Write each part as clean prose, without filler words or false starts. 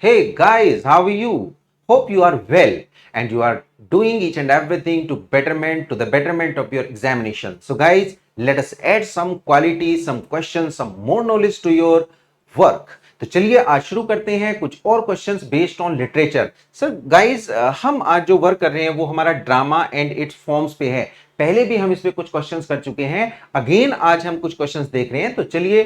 Hey guys, how are you? Hope you are well and you are doing each and everything to the betterment of your examination. So guys, let us add some quality, some questions, some more knowledge to your work. तो चलिए आज शुरू करते हैं कुछ और questions based on literature. Sir guys, हम आज जो वर्क कर रहे हैं वो हमारा ड्रामा एंड इट्स फॉर्म्स पे है. पहले भी हम इस पे कुछ क्वेश्चंस कर चुके हैं. अगेन आज हम कुछ क्वेश्चंस देख रहे हैं. तो चलिए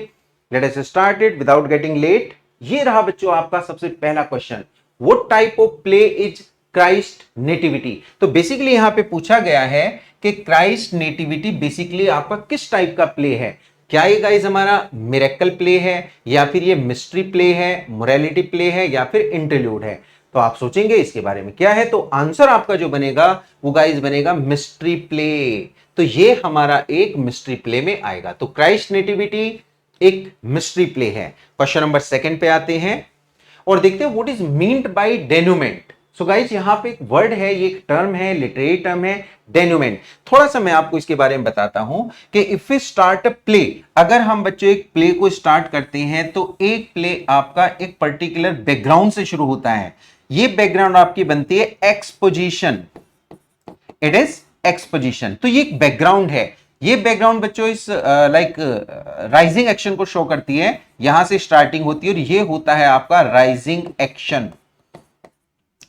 let us start it without getting late. ये रहा बच्चों आपका सबसे पहला question. What type of play is Christ nativity? तो बेसिकली यहां पे पूछा गया है कि क्राइस्ट नेटिविटी बेसिकली आपका किस टाइप का प्ले है. क्या ये गाइस हमारा मिरेकल प्ले है, या फिर ये मिस्ट्री प्ले है, मोरालिटी प्ले है, या फिर इंटरल्यूड है? तो आप सोचेंगे इसके बारे में क्या है, तो आंसर आपका जो बनेगा वो गाइस बनेगा मिस्ट्री प्ले. तो ये हमारा एक मिस्ट्री प्ले में आएगा. तो क्राइस्ट नेटिविटी एक मिस्ट्री प्ले है. क्वेश्चन नंबर सेकंड पे आते हैं और देखते हैं what is meant by denouement. So guys यहां पे एक वर्ड है, ये एक टर्म है, लिटरेरी टर्म है, डेन्यूमेंट. थोड़ा सा मैं आपको इसके बारे में बताता हूं कि if we start a play, अगर हम बच्चों एक प्ले को स्टार्ट करते हैं तो एक प्ले आपका एक पर्टिकुलर बैकग्राउंड से शुरू होता है. ये बैकग्राउंड आपकी बनती है एक्सपोजिशन. It is exposition. तो ये एक बैकग्राउंड है. ये बैकग्राउंड बच्चों इस लाइक राइजिंग एक्शन को शो करती है. यहां से स्टार्टिंग होती है और ये होता है आपका राइजिंग एक्शन.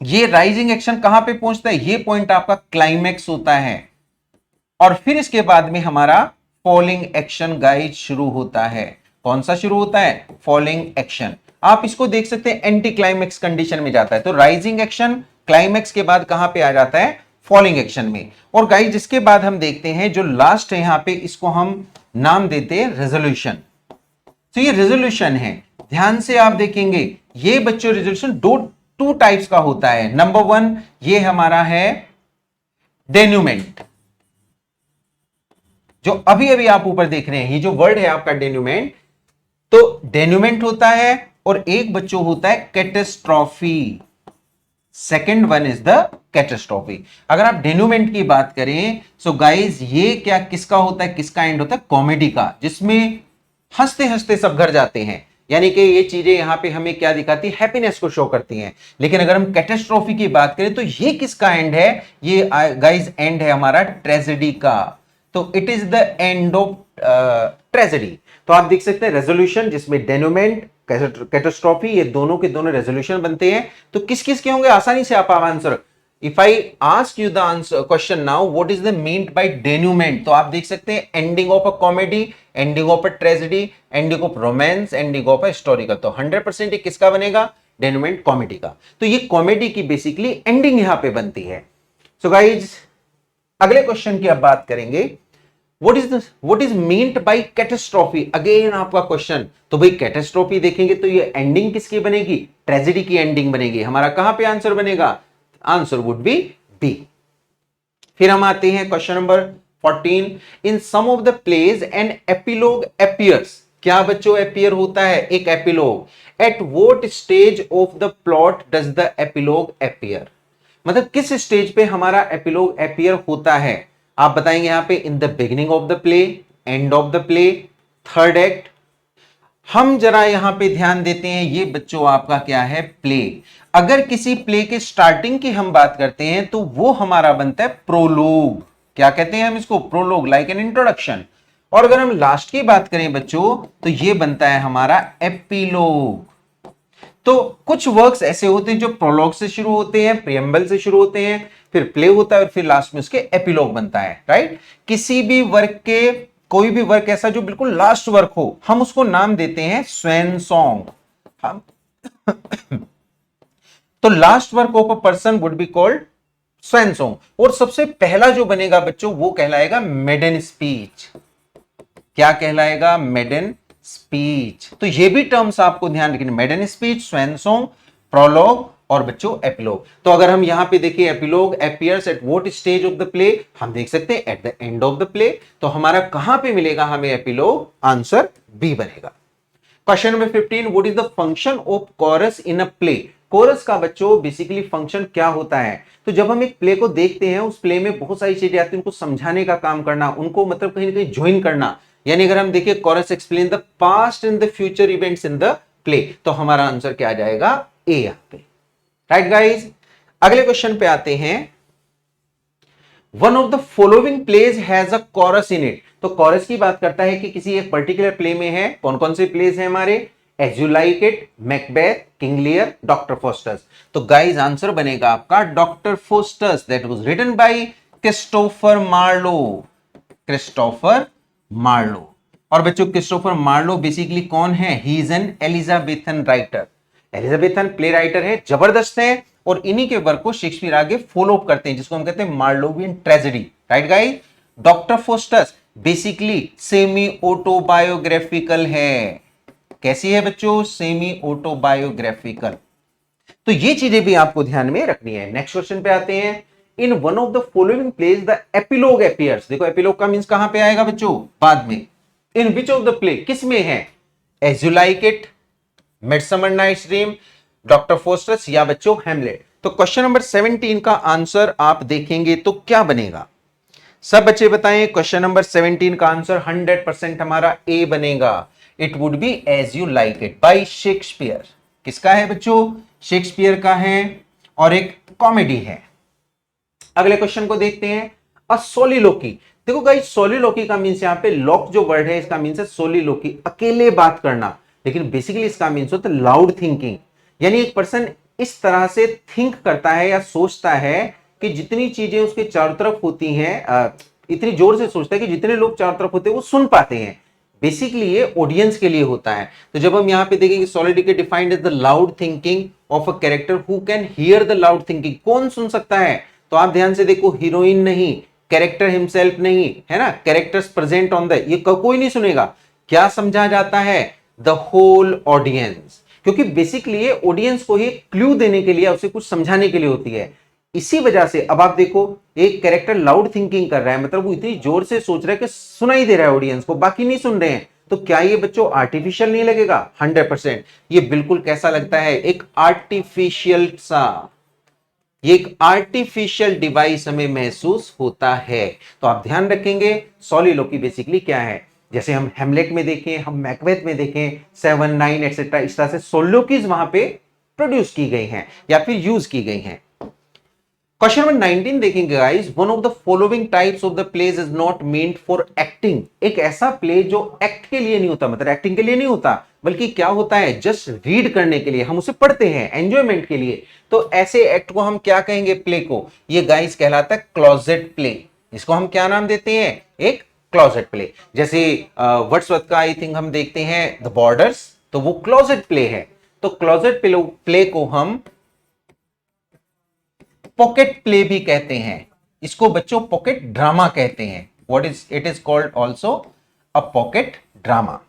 ये राइजिंग एक्शन कहां पे पहुंचता है? ये पॉइंट आपका क्लाइमैक्स होता है और फिर इसके बाद में हमारा फॉलिंग एक्शन गाइड शुरू होता है. कौन सा शुरू होता है? Falling action. आप इसको देख सकते हैं एंटी क्लाइमैक्स कंडीशन में जाता है. तो राइजिंग एक्शन क्लाइमैक्स के बाद कहां पे आ जाता है? फॉलिंग एक्शन में. और गाइस जिसके बाद हम देखते हैं जो लास्ट है यहां पे, इसको हम नाम देते हैं रेजोल्यूशन. तो ये रेजोल्यूशन है. ध्यान से आप देखेंगे ये बच्चों रेजोल्यूशन टू टाइप्स का होता है. नंबर वन ये हमारा है डेन्यूमेंट, जो अभी अभी आप ऊपर देख रहे हैं. ये जो वर्ड है आपका डेन्यूमेंट, तो डेन्यूमेंट होता है और एक बच्चों होता है catastrophe. Second one is the catastrophe. अगर आप डेन्यूमेंट की बात करें सो गाइज ये क्या किसका होता है, किसका एंड होता है? कॉमेडी का, जिसमें हंसते हंसते सब घर जाते हैं. यानी कि ये चीजें यहां पे हमें क्या दिखाती है? हैप्पीनेस को शो करती हैं. लेकिन अगर हम कैटेस्ट्रॉफी की बात करें तो ये किसका एंड है? ये गाइज एंड है हमारा ट्रेजेडी का. तो it is the end of tragedy. तो आप देख सकते हैं रेजोल्यूशन जिसमें डेन्यूमेंट, कैटेस्ट्रॉफी, ये दोनों के दोनों रेजोल्यूशन बनते हैं. तो किस किस के होंगे? आसानी से आप answer. If I ask you the answer question now what is the meant by denouement, तो आप देख सकते हैं ending of a comedy, ending of a tragedy, ending of romance, ending of a historical. तो 100% ये किसका बनेगा? डेन्यूमेंट, कॉमेडी का. तो ये कॉमेडी की बेसिकली एंडिंग यहां पे बनती है. सो गाइज अगले क्वेश्चन की अब बात करेंगे. What is meant by catastrophe? Again आपका क्वेश्चन. तो भाई कैटेस्ट्रॉफी देखेंगे तो ये एंडिंग किसकी बनेगी? ट्रेजेडी की एंडिंग बनेगी. हमारा कहां पे आंसर बनेगा? Answer would be B. फिर हम आते हैं question number 14. In some of the plays an epilogue appears. क्या बच्चों अपीयर होता है? एक epilogue. At what stage of the plot does the epilogue appear? मतलब किस स्टेज पे हमारा एपिलॉग अपीयर होता है? आप बताएंगे यहां पे in the beginning of the play, and of the play, third act. हम जरा यहां पे ध्यान देते हैं. ये बच्चों आपका क्या है? प्ले. अगर किसी प्ले के स्टार्टिंग की हम बात करते हैं तो वो हमारा बनता है प्रोलोग. क्या कहते हैं हम इसको? Prologue, like an introduction. और अगर हम लास्ट की बात करें बच्चों तो ये बनता है हमारा एपिलोग. तो कुछ वर्क्स ऐसे होते हैं जो प्रोलॉग से शुरू होते हैं, प्रियम्बल से शुरू होते हैं, फिर प्ले होता है और फिर लास्ट में उसके एपिलॉग बनता है. राइट. किसी भी वर्क के, कोई भी वर्क ऐसा जो बिल्कुल लास्ट वर्क हो, हम उसको नाम देते हैं स्वैन सॉन्ग. हम तो last work of a person would be called swan song. और सबसे पहला जो बनेगा बच्चों वो कहलाएगा मेडन स्पीच. क्या कहलाएगा? Maiden speech. तो ये भी टर्म्स आपको ध्यान रखना. Maiden speech, swan song, prologue और बच्चों एपिलॉग. तो अगर हम यहां पे देखिए epilogue appears at what stage of the play, हम देख सकते हैं at the end of the play. तो हमारा कहां पे मिलेगा हमें एपिलॉग? आंसर बी बनेगा. Question number 15. What is the function of chorus in a play? Chorus का बच्चों बेसिकली फंक्शन क्या होता है? तो जब हम एक प्ले को देखते हैं उस प्ले में बहुत सारी चीजें आती हैं, उनको समझाने का काम करना, उनको मतलब कहीं ना कहीं ज्वाइन करना. यानी अगर हम देखिए chorus explain the past and the future events in the play. तो हमारा आंसर क्या आ जाएगा? ए यहां पे। राइट गाइज, अगले क्वेश्चन पे आते हैं। One of the following plays has a chorus in it. तो कोरस की बात करता है कि किसी एक पर्टिकुलर प्ले में है। कौन कौन से प्लेज हैं हमारे? As you like it, Macbeth, King Lear, Doctor Faustus. तो गाइज आंसर बनेगा आपका Doctor Faustus, that was written by Christopher Marlowe. Christopher Marlowe. और बच्चों क्रिस्टोफर मार्लो बेसिकली कौन है? He is an Elizabethan writer. Elizabethan play writer है, जबरदस्त है, और इन्हीं के वर्क को शेक्सपियर आगे फॉलो अप करते हैं, जिसको हम कहते हैं Marlovian tragedy. Right guys, doctor Faustus basically semi autobiographical है। कैसी है बच्चों? Semi autobiographical. तो ये चीजें भी आपको ध्यान में रखनी है। नेक्स्ट क्वेश्चन पे आते हैं। In one of the following plays the epilogue appears. देखो एपिलोग का मींस कहां पे आएगा बच्चों? बाद में। In which of the play, किस में है? As you like it, midsummer night's dream, Doctor Faustus, या बच्चों हेमलेट। तो क्वेश्चन नंबर 17 का आंसर आप देखेंगे तो क्या बनेगा? सब बच्चे बताएं। क्वेश्चन नंबर 17 का आंसर 100% हमारा ए बनेगा। It would be as you like it by Shakespeare. किसका है बच्चों? शेक्सपियर का है, और एक कॉमेडी है। अगले क्वेश्चन को देखते हैं। अ सोलिलोकी। देखो गाइस, सोलिलोकी का मींस यहां पे लॉक जो वर्ड है इसका मींस है सोलिलोकी, अकेले बात करना। लेकिन बेसिकली इसका मीन्स होता है लाउड थिंकिंग, यानी एक पर्सन इस तरह से थिंक करता है या सोचता है कि जितनी चीजें उसके चारों तरफ होती हैं, इतनी जोर से सोचता है कि जितने लोग चारों तरफ होते हैं वो सुन पाते हैं। बेसिकली ये ऑडियंस के लिए होता है। तो जब हम यहां पे देखेंगे soliloquy defined as the loud thinking of a character who can hear the loud thinking. कौन सुन सकता है? तो आप ध्यान से देखो, हीरोइन नहीं, कैरेक्टर हिमसेल्फ नहीं, है ना, कैरेक्टर्स प्रेजेंट ऑन द, ये कोई नहीं सुनेगा। क्या समझा जाता है? The whole audience. क्योंकि बेसिकली ये ऑडियंस को ही क्लू देने के लिए, उसे कुछ समझाने के लिए होती है। इसी वजह से अब आप देखो, एक कैरेक्टर लाउड थिंकिंग कर रहा है, मतलब वो इतनी जोर से सोच रहा है कि सुनाई दे रहा है ऑडियंस को, बाकी नहीं सुन रहे हैं। तो क्या ये बच्चों आर्टिफिशियल नहीं लगेगा? 100%। ये बिल्कुल कैसा लगता है? एक आर्टिफिशियल सा, ये एक आर्टिफिशियल डिवाइस हमें महसूस होता है। तो आप ध्यान रखेंगे सॉलिलोकी बेसिकली क्या है। जैसे हम हेमलेट में देखें, हम मैकबेथ में देखें, 7, 9 एक्सेट्रा, इस तरह से सोलिलोकीज वहां पे प्रोड्यूस की गई हैं या फिर यूज की गई हैं। क्वेश्चन नंबर 19 देखेंगे guys. One of the following types of the plays is not meant for acting. एक ऐसा प्ले जो एक्ट के लिए नहीं होता, मतलब एक्टिंग के लिए नहीं होता, बल्कि क्या होता है? जस्ट रीड करने के लिए, हम उसे पढ़ते हैं एंजॉयमेंट के लिए। तो ऐसे एक्ट को हम क्या कहेंगे? प्ले को। ये गाइस कहलाता है क्लोजेट प्ले। इसको हम क्या नाम देते हैं? एक क्लोजेट प्ले। जैसे वर्ड्सवर्थ का आई थिंक हम देखते हैं द बॉर्डर्स, तो वो क्लोजेट प्ले है। तो क्लोजेट प्ले को हम पॉकेट प्ले भी कहते हैं। इसको बच्चों पॉकेट ड्रामा कहते हैं। What is it? Is called also a pocket drama.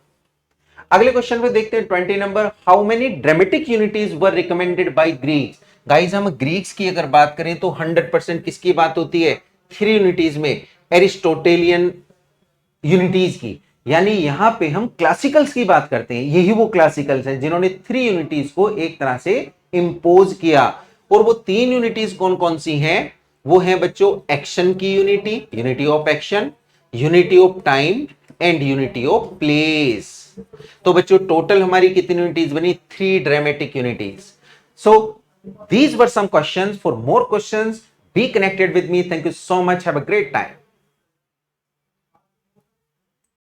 अगले क्वेश्चन पे देखते हैं 20 number. How many dramatic unities were recommended by Greeks. Guys हम ग्रीक्स की अगर बात करें तो 100% किसकी बात होती है? 3 यूनिटीज में, एरिस्टोटेलियन यूनिटीज की। यानी यहां पे हम क्लासिकल्स की बात करते हैं। यही वो क्लासिकल्स हैं जिन्होंने 3 यूनिटीज को एक तरह से इंपोज किया। और वो 3 यूनिटीज कौन कौन सी हैं? वो है बच्चों एक्शन की unity, unity of action, unity of time and unity of place. तो बच्चों टोटल हमारी कितनी यूनिटीज बनी? 3 dramatic unities. So these were some questions. For more questions, be connected with me. Thank you so much. Have a great time.